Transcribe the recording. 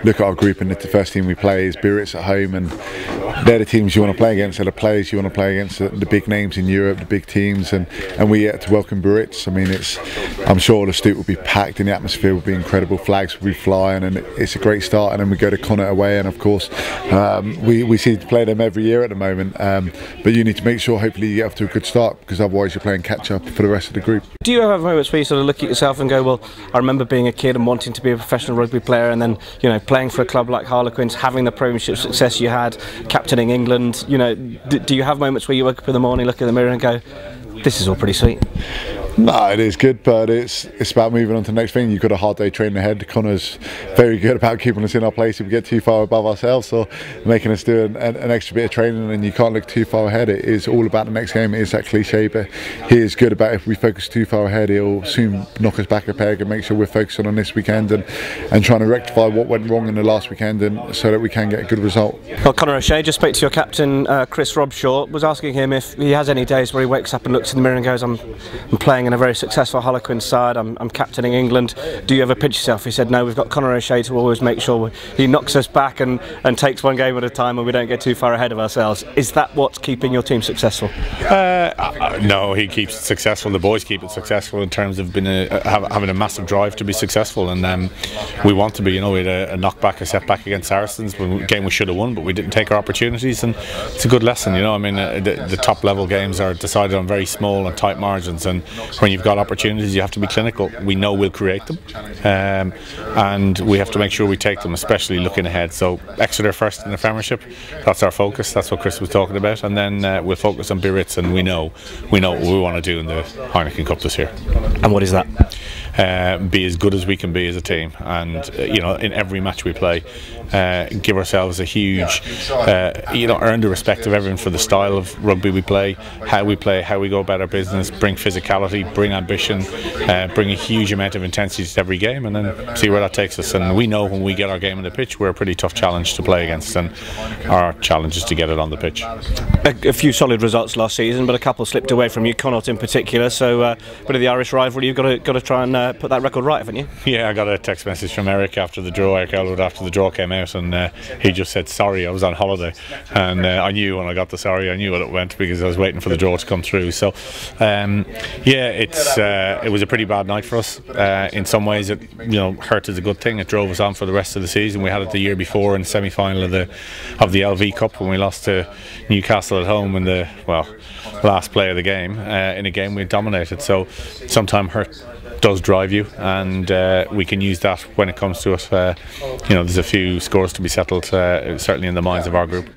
look at our group, and the first team we play is Biarritz at home, and they're the teams you want to play against. They're the players you want to play against, the big names in Europe, the big teams, and we get to welcome Biarritz. I mean, I'm sure the Stoop will be packed, and the atmosphere will be incredible. Flags will be flying, and it's a great start. And then we go to Conor away, and of course we seem to play them every year at the moment. But you need to make sure, hopefully, you get off to a good start, because otherwise you're playing catch up for the rest of the group. Do you have moments where you sort of look at yourself and go, well, I remember being a kid and wanting to be a professional rugby player, and then, you know, playing for a club like Harlequins, having the Premiership success you had, captaining England, you know, do you have moments where you wake up in the morning, look in the mirror and go, this is all pretty sweet? No, it is good, but it's about moving on to the next thing. You've got a hard day training ahead. Connor's very good about keeping us in our place if we get too far above ourselves, or making us do an extra bit of training, and you can't look too far ahead. It is all about the next game. It is that cliche, but he is good about, if we focus too far ahead, he'll soon knock us back a peg and make sure we're focusing on this weekend and trying to rectify what went wrong in the last weekend, and so that we can get a good result. Well, Conor O'Shea just spoke to your captain, Chris Robshaw, was asking him if he has any days where he wakes up and looks in the mirror and goes, I'm playing in a very successful Harlequins side, I'm captaining England. Do you ever pinch yourself? He said, no, we've got Conor O'Shea to always make sure he knocks us back and takes one game at a time, and we don't get too far ahead of ourselves. Is that what's keeping your team successful? No, he keeps it successful. The boys keep it successful in terms of having a massive drive to be successful, and we want to be. You know, we had a knockback, a setback against Saracens, a game we should have won, but we didn't take our opportunities, and it's a good lesson. You know, I mean, the top level games are decided on very small and tight margins, and when you've got opportunities, you have to be clinical. We know we'll create them, and we have to make sure we take them, especially looking ahead. So Exeter first in the Premiership, that's our focus. That's what Chris was talking about, and then we'll focus on Biarritz, and we know what we want to do in the Heineken Cup this year. And what is that? Be as good as we can be as a team, and you know, in every match we play, give ourselves a huge, earn the respect of everyone for the style of rugby we play, how we go about our business, bring physicality, bring ambition, bring a huge amount of intensity to every game, and then see where that takes us. And we know when we get our game on the pitch, we're a pretty tough challenge to play against, and our challenge is to get it on the pitch. A few solid results last season, but a couple slipped away from you, Connacht in particular. So a bit of the Irish rivalry. You've got to try and put that record right, haven't you? Yeah, I got a text message from Eric after the draw, Eric Elwood, after the draw came out, and he just said sorry. I was on holiday, and I knew when I got the sorry, I knew what it went, because I was waiting for the draw to come through. So yeah, it was a pretty bad night for us. In some ways, it hurt as a good thing. It drove us on for the rest of the season. We had it the year before in the semi-final of the LV Cup, when we lost to Newcastle at home in the last play of the game, in a game we dominated. So sometimes hurt does drive you, and we can use that when it comes to it. There's a few scores to be settled, certainly in the minds of our group.